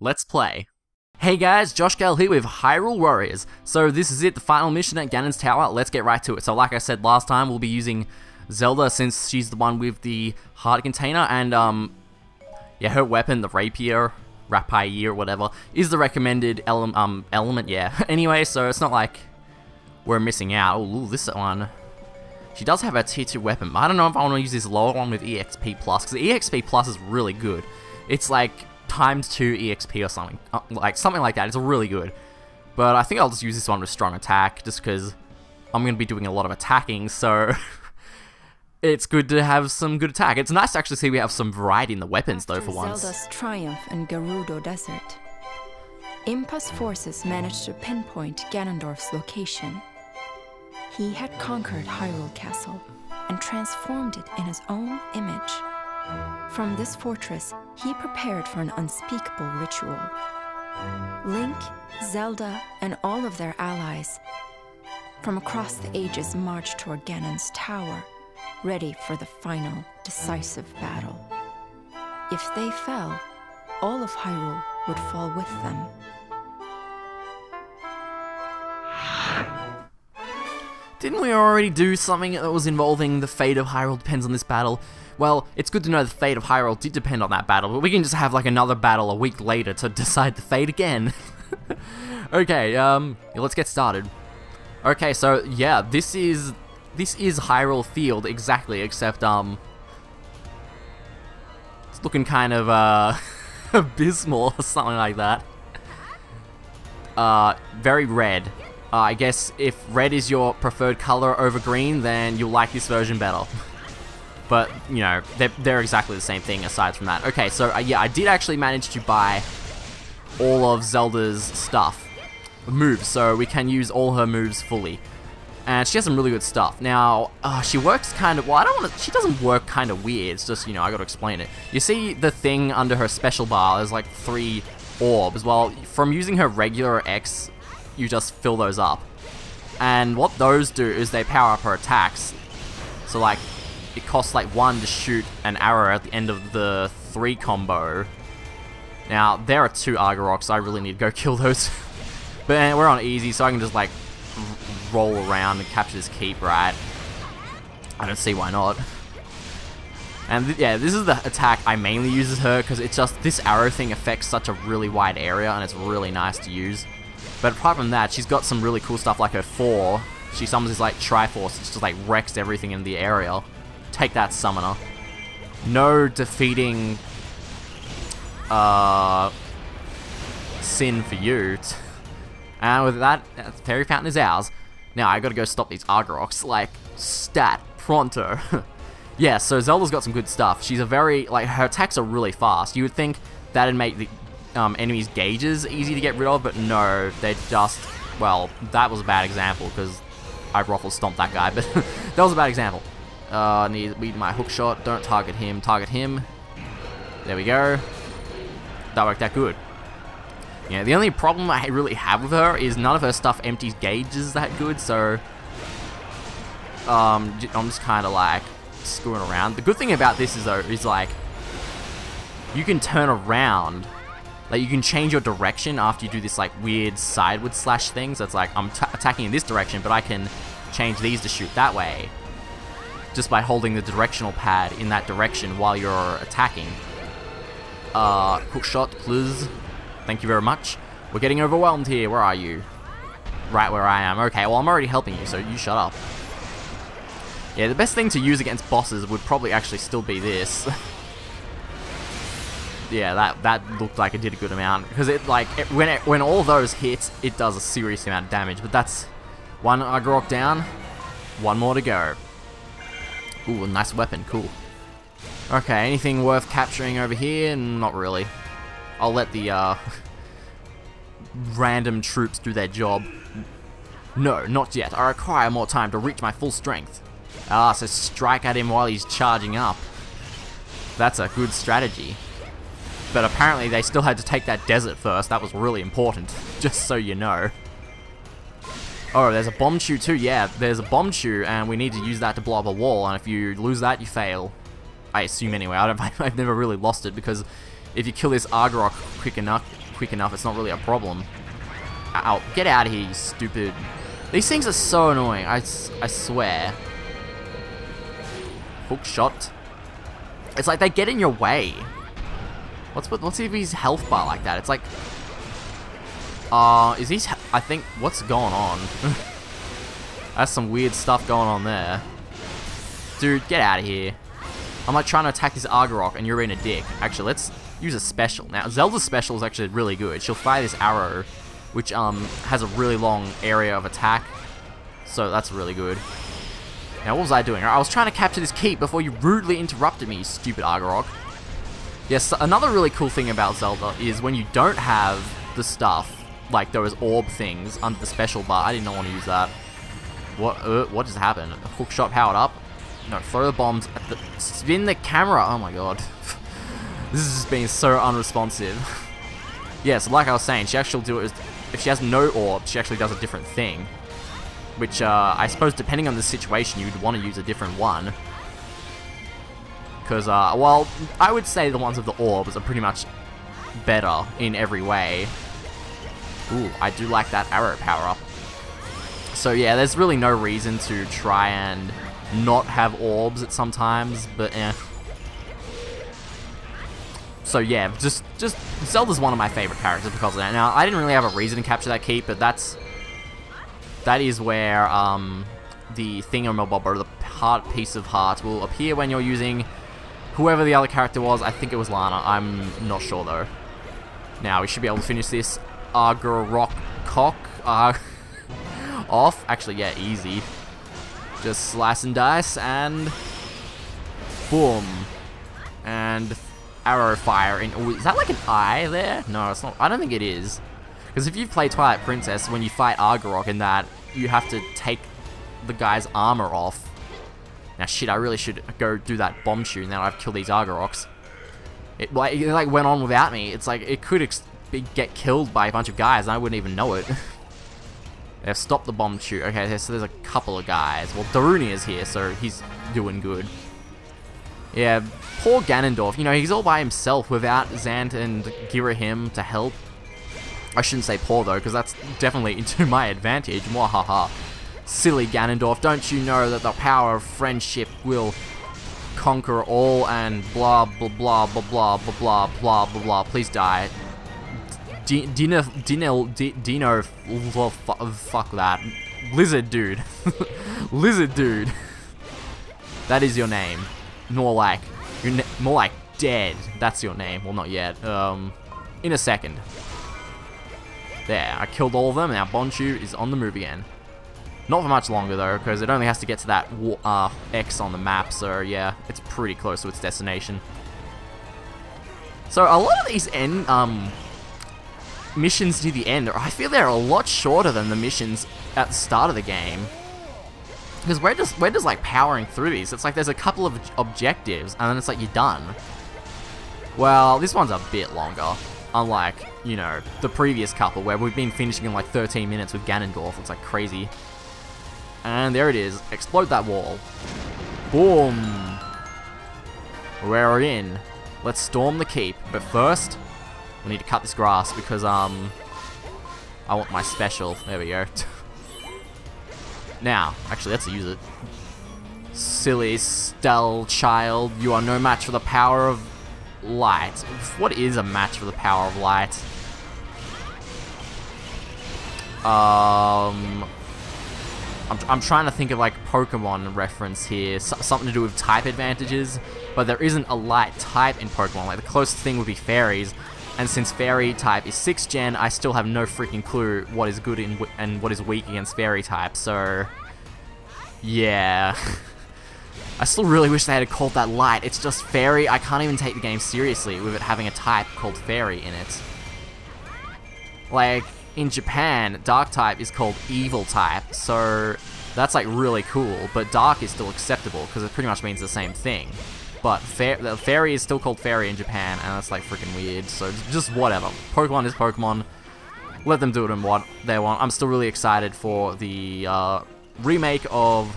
Let's play. Hey guys, JoshKall here with Hyrule Warriors. So this is it, the final mission at Ganon's Tower. Let's get right to it. So like I said last time, we'll be using Zelda since she's the one with the heart container, and yeah, her weapon, the rapier, or whatever, is the recommended element, yeah. Anyway, so it's not like we're missing out. Ooh, this one. She does have a tier 2 weapon, but I don't know if I want to use this lower one with EXP+, because the EXP+ is really good. It's like ×2 EXP or something, something like that. It's really good. But I think I'll just use this one with strong attack, just because I'm going to be doing a lot of attacking, so it's good to have some good attack. It's nice to actually see we have some variety in the weapons, though, for once. Zelda's triumph in Gerudo Desert, Impa's forces managed to pinpoint Ganondorf's location. He had conquered Hyrule Castle and transformed it in his own image. From this fortress, he prepared for an unspeakable ritual. Link, Zelda, and all of their allies from across the ages marched toward Ganon's tower, ready for the final, decisive battle. If they fell, all of Hyrule would fall with them. Didn't we already do something that was involving the fate of Hyrule depends on this battle? Well, it's good to know the fate of Hyrule did depend on that battle, but we can just have like another battle a week later to decide the fate again. Okay, let's get started. Okay, so yeah, this is Hyrule Field exactly, except it's looking kind of abysmal or something like that. Very red. I guess if red is your preferred color over green, then you'll like this version better. But, you know, they're exactly the same thing aside from that. Okay, so yeah, I did actually manage to buy all of Zelda's stuff. Moves, so we can use all her moves fully. And she has some really good stuff. Now, she works kind of, well, I don't want to, she doesn't work kind of weird. It's just, you know, I gotta explain it. You see the thing under her special bar, there's like 3 orbs. Well, from using her regular X, you just fill those up. And what those do is they power up her attacks. So like, it costs like 1 to shoot an arrow at the end of the 3 combo. Now, there are 2 Argoroks, so I really need to go kill those. But we're on easy, so I can just like roll around and capture this keep, right? I don't see why not. And yeah, this is the attack I mainly use as her, because it's just, this arrow thing affects such a really wide area, and it's really nice to use. But apart from that, she's got some really cool stuff like her 4. She summons this like Triforce, it just like wrecks everything in the area. Take that, Summoner. No defeating sin for you. And with that, Fairy Fountain is ours. Now I gotta go stop these Argoroks, like, stat, pronto. Yeah, so Zelda's got some good stuff. She's a very, like, her attacks are really fast. You would think that'd make the enemies' gauges easy to get rid of, but no, they're just, well, that was a bad example, because I ruffle stomped that guy, but that was a bad example. Need my hook shot, don't target him, target him. There we go. That worked out good. Yeah, the only problem I really have with her is none of her stuff empties gauges that good, so I'm just kind of like screwing around. The good thing about this is though, is like, you can turn around. Like, you can change your direction after you do this, like, weird sideward slash thing. So it's like, I'm attacking in this direction, but I can change these to shoot that way. Just by holding the directional pad in that direction while you're attacking. Hook shot, please. Thank you very much. We're getting overwhelmed here. Where are you? Right where I am. Okay, well, I'm already helping you, so you shut up. Yeah, the best thing to use against bosses would probably actually still be this. Yeah, that looked like it did a good amount, because when all those hit, it does a serious amount of damage. But that's 1 Argorok down, 1 more to go. Ooh, a nice weapon, cool. Okay, anything worth capturing over here? Not really. I'll let the random troops do their job. No, not yet. I require more time to reach my full strength. So strike at him while he's charging up. That's a good strategy. But apparently they still had to take that desert first. That was really important, just so you know. Oh, there's a bomb shoe too. Yeah, there's a bomb shoe, and we need to use that to blow up a wall. And if you lose that, you fail. I assume anyway. I've never really lost it, because if you kill this Argorok quick enough, it's not really a problem. Ow, get out of here, you stupid. These things are so annoying, I swear. Hook shot. It's like they get in your way. What's his health bar like that? It's like... is he... I think... What's going on? That's some weird stuff going on there. Dude, get out of here. I'm like trying to attack this Argarok and you're being a dick. Actually, let's use a special. Now, Zelda's special is actually really good. She'll fire this arrow, which has a really long area of attack. So that's really good. Now, what was I doing? I was trying to capture this keep before you rudely interrupted me, you stupid Argarok. Yes, another really cool thing about Zelda is when you don't have the stuff, like those orb things under the special bar. I did not want to use that. What just happened? Hook shot powered up. No, throw the bombs at the... Spin the camera! Oh my god. This is just being so unresponsive. Yeah, so like I was saying, she actually do it... If she has no orbs, she actually does a different thing. Which, I suppose, depending on the situation, you'd want to use a different one. Because, well, I would say the ones with the orbs are pretty much better in every way. Ooh, I do like that arrow power-up. So yeah, there's really no reason to try and not have orbs at some times, but eh. So yeah, just Zelda's one of my favorite characters because of that. Now, I didn't really have a reason to capture that keep, but that is where the thingamabob, or the piece of heart, will appear when you're using whoever the other character was. I think it was Lana. I'm not sure though. Now we should be able to finish this Argarok cock off. Actually, yeah, easy. Just slice and dice and boom. And arrow fire in. Oh, is that like an eye there? No, it's not. I don't think it is. Because if you've played Twilight Princess, when you fight Argarok in that, you have to take the guy's armor off. Now shit, I really should go do that bomb shoot now I've killed these Argaroks. It like went on without me. It's like it could get killed by a bunch of guys and I wouldn't even know it. They've stopped the bomb shoot. Okay, so there's a couple of guys. Well, Daruni is here, so he's doing good. Yeah, poor Ganondorf. You know, he's all by himself without Zant and Girahim to help. I shouldn't say poor, though, because that's definitely to my advantage. Mwahaha. Silly Ganondorf, don't you know that the power of friendship will conquer all and blah, blah, blah, blah, blah, blah, blah, blah, blah, blah. Please die. Dino, fuck that. Lizard dude. Lizard dude. That is your name. More like dead. That's your name. Well, not yet. In a second. There, I killed all of them. Now Bonchu is on the move again. Not for much longer though, because it only has to get to that X on the map. So yeah, it's pretty close to its destination. So a lot of these missions near the end, I feel they're a lot shorter than the missions at the start of the game. Because we're just like powering through these. It's like there's a couple of objectives, and then it's like you're done. Well, this one's a bit longer. Unlike, you know, the previous couple where we've been finishing in like 13 minutes with Ganondorf. It's like crazy. And there it is. Explode that wall. Boom. We're in. Let's storm the keep. But first, we need to cut this grass because, I want my special. There we go. Now, actually, let's use it. Silly, stell child. You are no match for the power of light. What is a match for the power of light? I'm trying to think of like Pokemon reference here. Something to do with type advantages. But there isn't a light type in Pokemon. Like the closest thing would be fairies. And since fairy type is 6th gen, I still have no freaking clue what is good and what is weak against fairy type. So, yeah. I still really wish they had called that light. It's just fairy. I can't even take the game seriously with it having a type called fairy in it. Like, in Japan, dark type is called evil type. So, that's like really cool. But dark is still acceptable because it pretty much means the same thing. But the fairy is still called fairy in Japan, and that's like freaking weird. So just whatever. Pokemon is Pokemon. Let them do it in what they want. I'm still really excited for the remake of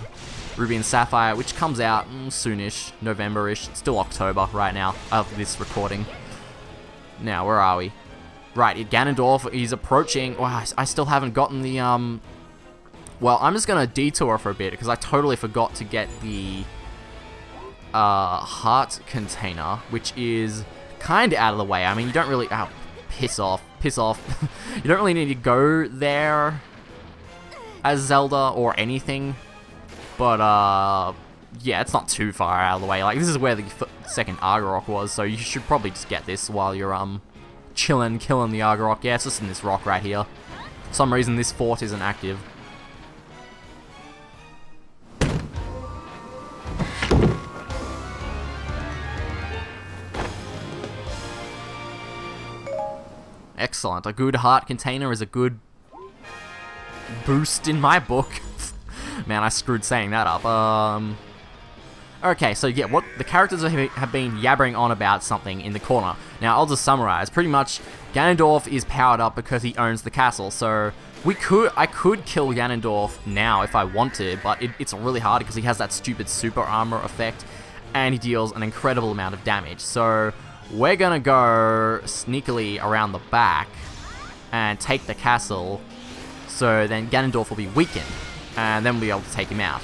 Ruby and Sapphire, which comes out soonish, November-ish. It's still October right now of this recording. Now, where are we? Right, Ganondorf is approaching. Wow, I still haven't gotten the, well, I'm just gonna detour for a bit, because I totally forgot to get the, heart container, which is kind of out of the way. I mean, you don't really, oh, piss off. You don't really need to go there as Zelda or anything, but, yeah, it's not too far out of the way. Like, this is where the second Argorok was, so you should probably just get this while you're, killing the Argorok. Yeah, it's just in this rock right here. For some reason, this fort isn't active. Excellent. A good heart container is a good boost in my book. Man, I screwed saying that up. Okay, so yeah, what the characters have been yabbering on about something in the corner. Now, I'll just summarize. Pretty much, Ganondorf is powered up because he owns the castle, so I could kill Ganondorf now if I wanted, but it's really hard because he has that stupid super armor effect, and he deals an incredible amount of damage. So we're gonna go sneakily around the back and take the castle, so then Ganondorf will be weakened, and then we'll be able to take him out.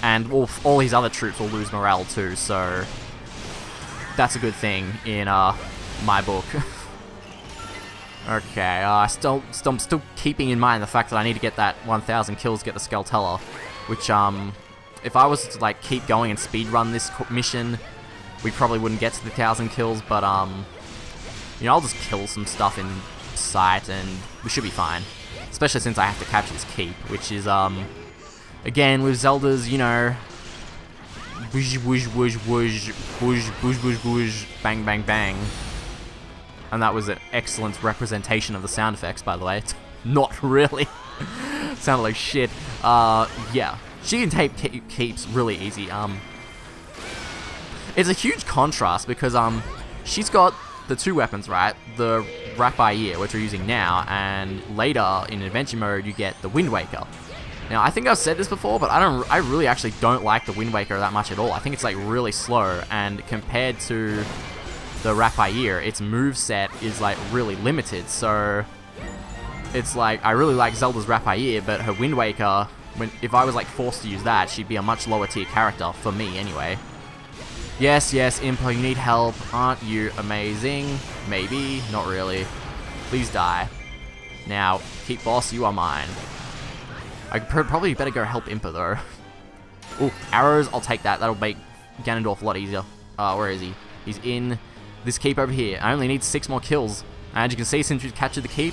And all his other troops will lose morale too, so that's a good thing in my book. Okay, I'm still keeping in mind the fact that I need to get that 1,000 kills to get the skulltulas, which if I was to like keep going and speedrun this mission, we probably wouldn't get to the 1,000 kills. But you know, I'll just kill some stuff in sight, and we should be fine. Especially since I have to capture this keep, which is again, with Zelda's, you know, whoosh, whoosh, whoosh, whoosh, whoosh, whoosh, whoosh, whoosh, bang, bang, bang. And that was an excellent representation of the sound effects, by the way. Not really. Sounded like shit. Yeah. She can take keeps really easy. It's a huge contrast because, she's got the two weapons, right? The Rapier, which we're using now, and later, in Adventure Mode, you get the Wind Waker. Now, I think I've said this before, but I really actually don't like the Wind Waker that much at all. I think it's like really slow, and compared to the Rapier, its moveset is like really limited. So it's like I really like Zelda's Rapier, but her Wind Waker, if I was like forced to use that, she'd be a much lower tier character for me anyway. Yes, Impa, you need help. Aren't you amazing? Maybe, not really. Please die. Now, keep boss, you are mine. I probably better go help Impa, though. Ooh, arrows, I'll take that. That'll make Ganondorf a lot easier. Where is he? He's in this keep over here. I only need 6 more kills. And you can see, since we've captured the keep,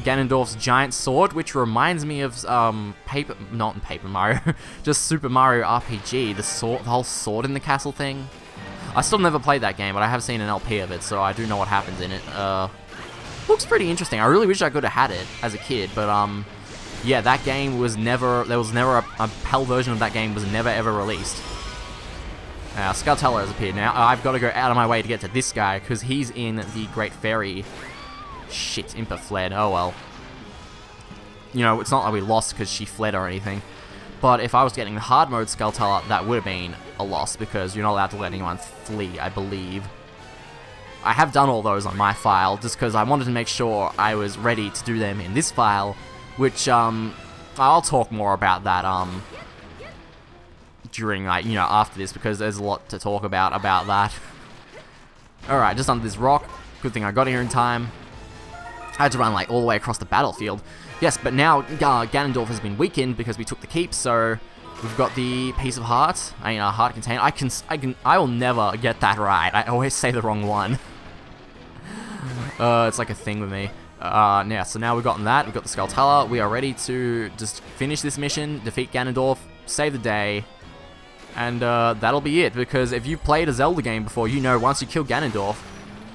Ganondorf's giant sword, which reminds me of, not Paper Mario, just Super Mario RPG, the whole sword in the castle thing. I still never played that game, but I have seen an LP of it, so I do know what happens in it. Looks pretty interesting. I really wish I could have had it as a kid, but, yeah, that game was never, there was never a PAL version of that game was never ever released. Skulltulas has appeared now. I've got to go out of my way to get to this guy, because he's in the Great Fairy. Shit, Impa fled. Oh well. You know, it's not like we lost because she fled or anything. But if I was getting the hard mode Skulltula, that would have been a loss, because you're not allowed to let anyone flee, I believe. I have done all those on my file, just because I wanted to make sure I was ready to do them in this file, which, I'll talk more about that, during, like, you know, after this, because there's a lot to talk about that. Alright, just under this rock. Good thing I got here in time. I had to run, like, all the way across the battlefield. Yes, but now Ganondorf has been weakened because we took the keep, so we've got the piece of heart. I mean, heart container. I will never get that right. I always say the wrong one. It's like a thing with me. Yeah, so now we've gotten that. We've got the Skulltula. We are ready to just finish this mission, defeat Ganondorf, save the day, and that'll be it. Because if you've played a Zelda game before, you know once you kill Ganondorf,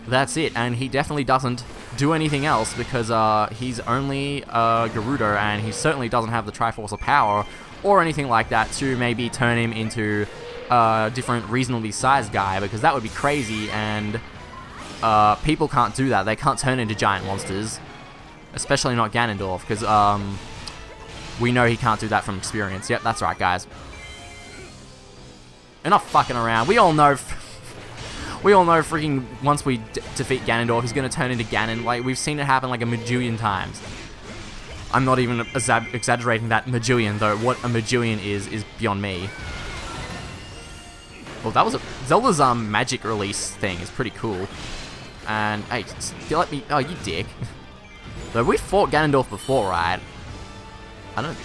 that's it. And he definitely doesn't do anything else, because he's only Gerudo, and he certainly doesn't have the Triforce of Power or anything like that to maybe turn him into a different reasonably sized guy, because that would be crazy, and people can't do that. They can't turn into giant monsters, especially not Ganondorf, because we know he can't do that from experience. Yep, that's right, guys. Enough fucking around. We all know. We all know freaking once we defeat Ganondorf, he's going to turn into Ganon. Like, we've seen it happen like a majillion times. I'm not even exaggerating that majillion, though. What a majillion is beyond me. Well, that was a... Zelda's magic release thing is pretty cool. And, hey, you let me... Oh, you dick. Though we fought Ganondorf before, right? I don't...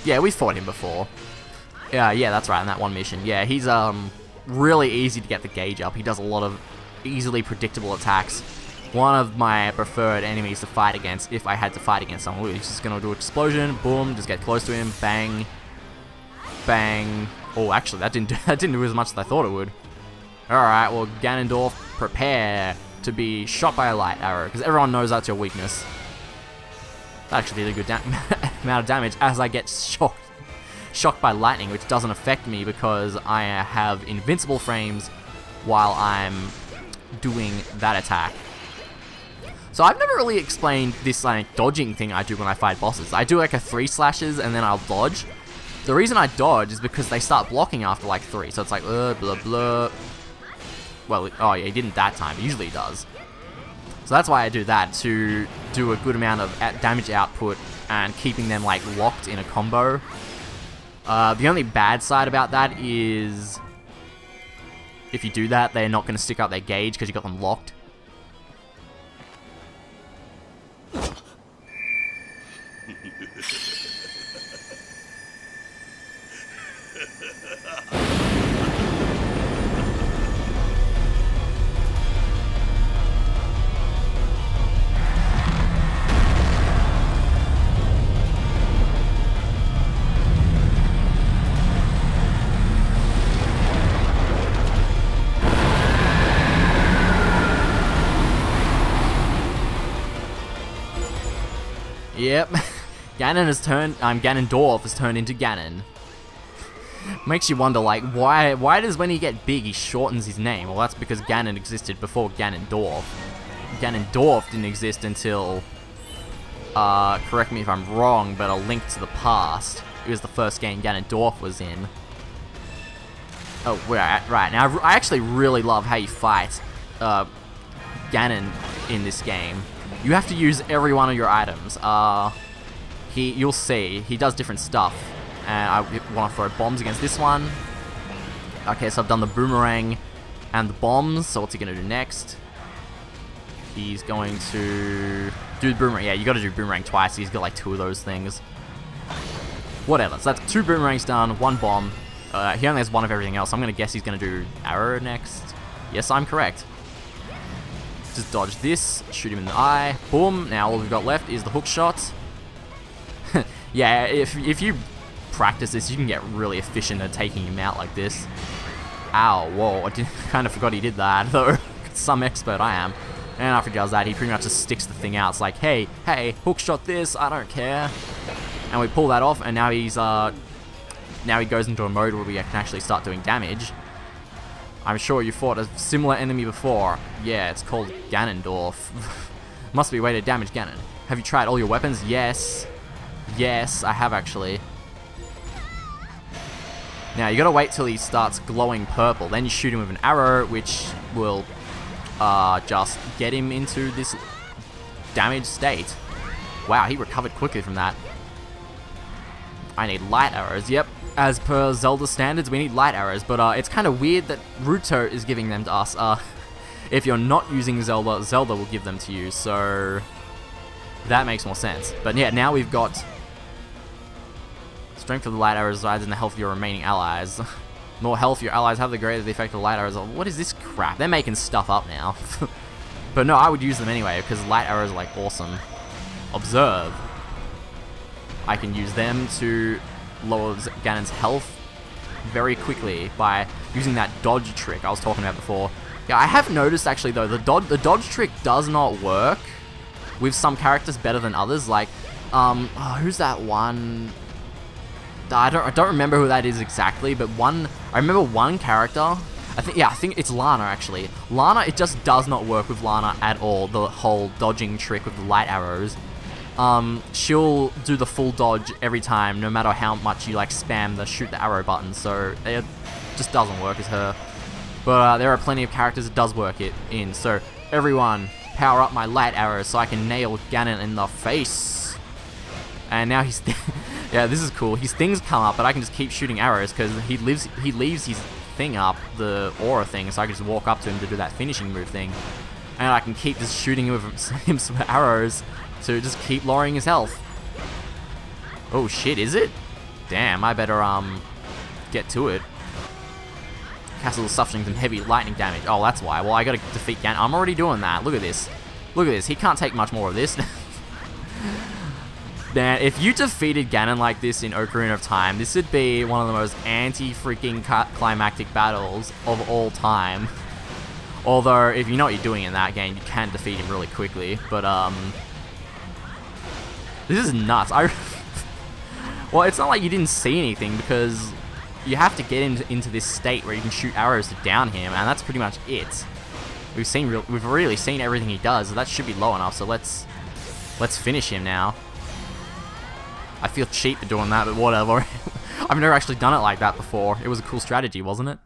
Yeah, we fought him before. Yeah, that's right, in that one mission. Yeah, he's really easy to get the gauge up. He does a lot of easily predictable attacks. One of my preferred enemies to fight against if I had to fight against someone. He's just gonna do explosion, boom, just get close to him, bang, bang. Oh, actually, that didn't do as much as I thought it would. Alright, well, Ganondorf, prepare to be shot by a light arrow, because everyone knows that's your weakness. That actually did a good amount of damage as I get shocked by lightning, which doesn't affect me because I have invincible frames while I'm doing that attack. So I've never really explained this like dodging thing I do when I fight bosses. I do like a 3 slashes and then I'll dodge. The reason I dodge is because they start blocking after like 3, so it's like blah blah. Well, oh yeah, he didn't that time. Usually he does. So that's why I do that, to do a good amount of damage output and keeping them like locked in a combo. The only bad side about that is if you do that, they're not going to stick out their gauge because you got them locked. Yep, Ganondorf has turned into Ganon. Makes you wonder, like, why does when he get big, he shortens his name? Well, that's because Ganon existed before Ganondorf. Ganondorf didn't exist until, correct me if I'm wrong, but A Link to the Past. It was the first game Ganondorf was in. Oh, right, now I actually really love how you fight, Ganon in this game. You have to use every one of your items. You'll see, he does different stuff. And I want to throw bombs against this one. Okay, so I've done the boomerang and the bombs. So what's he going to do next? He's going to do the boomerang. Yeah, you got to do boomerang twice. He's got like 2 of those things. Whatever. So that's 2 boomerangs done, 1 bomb. He only has 1 of everything else. I'm going to guess he's going to do arrow next. Yes, I'm correct. Just dodge this, shoot him in the eye, boom. Now all we've got left is the hook shot. Yeah, if you practice this, you can get really efficient at taking him out like this. Ow, whoa, I kind of forgot he did that, though. Some expert I am. And after he does that, he pretty much just sticks the thing out. It's like, hey, hook shot this, I don't care. And we pull that off, and now he's, now he goes into a mode where we can actually start doing damage. I'm sure you fought a similar enemy before. Yeah, it's called Ganondorf. Must be a way to damage Ganon. Have you tried all your weapons? Yes. Yes, I have actually. Now, you gotta wait till he starts glowing purple. Then you shoot him with an arrow, which will just get him into this damaged state. Wow, he recovered quickly from that. I need light arrows. Yep. As per Zelda standards, we need light arrows, but it's kind of weird that Ruto is giving them to us. If you're not using Zelda, Zelda will give them to you, so that makes more sense. But yeah, now we've got strength of the light arrows resides in the health of your remaining allies. The more health your allies have, the greater the effect of the light arrows. What is this crap? They're making stuff up now. But no, I would use them anyway, because light arrows are like awesome. Observe. I can use them to lower Ganon's health very quickly by using that dodge trick I was talking about before. Yeah, I have noticed actually though, the dodge trick does not work with some characters better than others. Like, who's that one? I don't remember who that is exactly, but I remember one character. I think it's Lana actually. Lana, it just does not work with Lana at all. The whole dodging trick with the light arrows. She'll do the full dodge every time, no matter how much you like spam the shoot the arrow button, so it just doesn't work as her. But there are plenty of characters it does work it in. So everyone, power up my light arrows so I can nail Ganon in the face. And now he's... yeah, this is cool. His things come up, but I can just keep shooting arrows because he leaves his thing up, the aura thing, so I can just walk up to him to do that finishing move thing. And I can keep just shooting him with some arrows to just keep lowering his health. Oh shit, is it? Damn, I better get to it. Castle is suffering some heavy lightning damage. Oh, that's why. Well, I gotta defeat Ganon. I'm already doing that. Look at this. Look at this. He can't take much more of this. Man, if you defeated Ganon like this in Ocarina of Time, this would be one of the most anti-freaking climactic battles of all time. Although, if you know what you're doing in that game, you can defeat him really quickly. But, this is nuts. Well, it's not like you didn't see anything, because you have to get into this state where you can shoot arrows to down him, and that's pretty much it. We've really seen everything he does, so that should be low enough, so let's finish him now. I feel cheap for doing that, but whatever. I've never actually done it like that before. It was a cool strategy, wasn't it?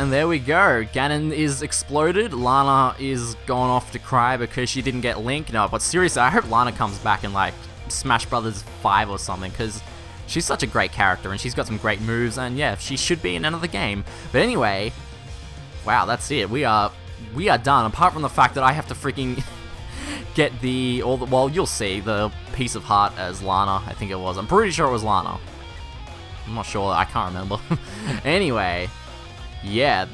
And there we go. Ganon is exploded. Lana is going off to cry because she didn't get Link. No, but seriously, I hope Lana comes back in like Smash Brothers 5 or something, because she's such a great character and she's got some great moves, and yeah, she should be in another game. But anyway, wow, that's it. We are done. Apart from the fact that I have to freaking get well, you'll see, the piece of heart as Lana, I think it was. I'm pretty sure it was Lana. I'm not sure, I can't remember. Anyway, yeah,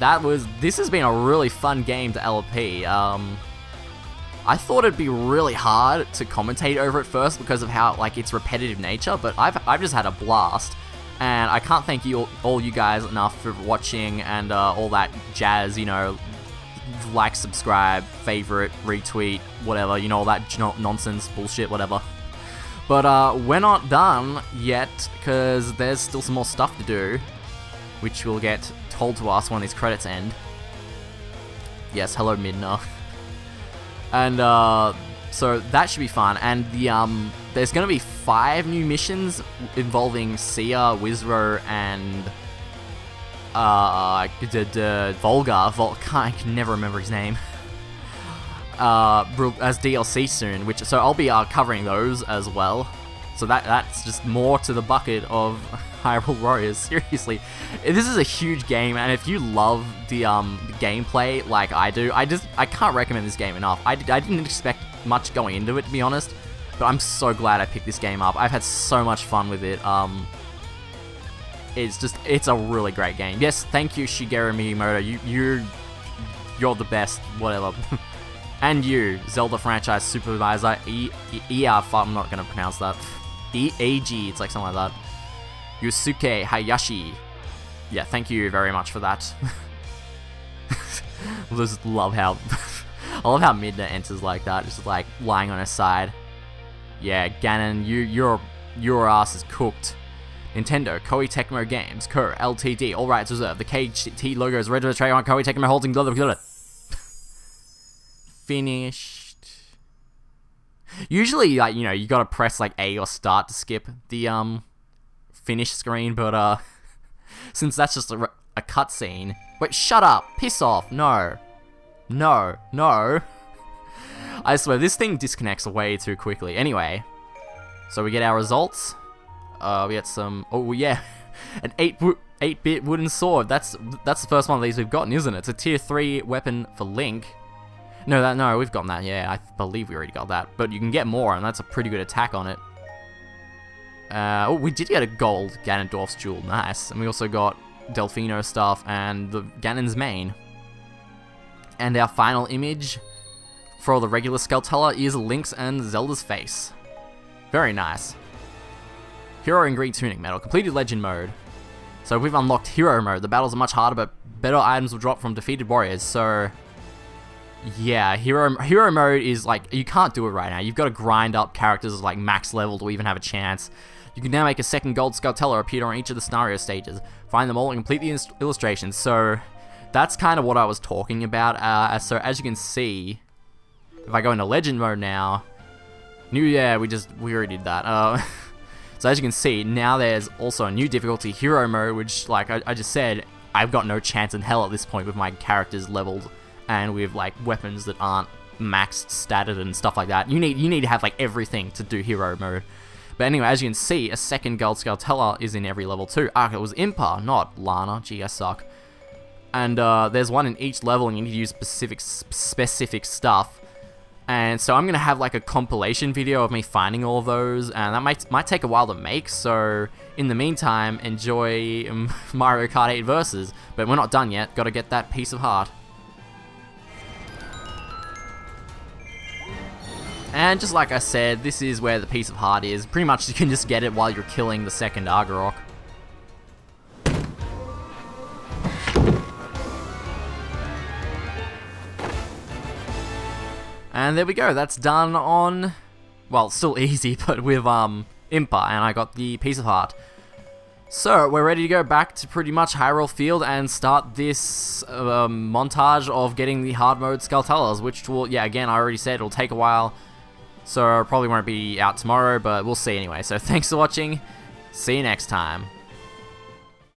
this has been a really fun game to LP. I thought it'd be really hard to commentate over at first because of how, like, its repetitive nature, but I've just had a blast, and I can't thank all you guys enough for watching and all that jazz, you know, like, subscribe, favorite, retweet, whatever, you know, all that nonsense, bullshit, whatever. But we're not done yet, because there's still some more stuff to do, which will get told to us when these credits end. Yes, hello Midna. And so that should be fun. And there's gonna be 5 new missions involving Sia, Wizro, and Volga. I can never remember his name. As DLC soon, so I'll be covering those as well. So that's just more to the bucket of Hyrule Warriors. Seriously, this is a huge game, and if you love the gameplay like I do, I can't recommend this game enough. I didn't expect much going into it, to be honest, but I'm so glad I picked this game up. I've had so much fun with it. It's a really great game. Yes, thank you, Shigeru Miyamoto. You're the best. Whatever. And you, Zelda franchise supervisor, I'm not gonna pronounce that. EAG, it's like something like that. Yusuke Hayashi. Yeah, thank you very much for that. I just love how I love how Midna enters like that, just like lying on her side. Yeah, Ganon, your ass is cooked. Nintendo, Koei Tecmo Games, Co. Ltd. All rights reserved. The KT logo is registered on Koei Tecmo Holdings. Finished. Usually, like, you know, you gotta press like A or start to skip the finish screen, but since that's just a cutscene. Wait, shut up! Piss off! No, no, no! I swear this thing disconnects way too quickly. Anyway, so we get our results. We get some. Oh yeah, an 8-bit wooden sword. That's the first one of these we've gotten, isn't it? It's a tier 3 weapon for Link. No, we've gotten that, yeah, I believe we already got that. But you can get more, and that's a pretty good attack on it. Oh, we did get a gold Ganondorf's jewel, nice. And we also got Delfino stuff and the Ganon's mane. And our final image for the regular Skulltula is Link's and Zelda's face. Very nice. Hero in green tunic medal, completed legend mode. So we've unlocked hero mode. The battles are much harder, but better items will drop from defeated warriors, so... Yeah, hero mode is like, you can't do it right now. You've got to grind up characters like max level to even have a chance. You can now make a second gold Skulltula appear on each of the scenario stages. Find them all and complete the illustrations. So that's kind of what I was talking about. So as you can see, if I go into legend mode now, we already did that. So as you can see, now there's also a new difficulty, hero mode, which like I just said, I've got no chance in hell at this point with my characters leveled. And with like weapons that aren't maxed, statted, and stuff like that. You need to have like everything to do hero mode. But anyway, as you can see, a second gold Skulltula is in every level too. Ah, it was Impa, not Lana. Gee, I suck. And there's one in each level, and you need to use specific stuff. And so I'm gonna have like a compilation video of me finding all of those, and that might take a while to make. So in the meantime, enjoy Mario Kart 8 Versus. But we're not done yet. Got to get that piece of heart. And just like I said, this is where the piece of heart is. Pretty much you can just get it while you're killing the second Argorok. And there we go, that's done on, well, still easy, but with Impa, and I got the piece of heart. So, we're ready to go back to pretty much Hyrule Field and start this montage of getting the hard mode Skulltulas, which will, yeah, again, I already said, it'll take a while. So, probably won't be out tomorrow, but we'll see anyway. So, thanks for watching. See you next time.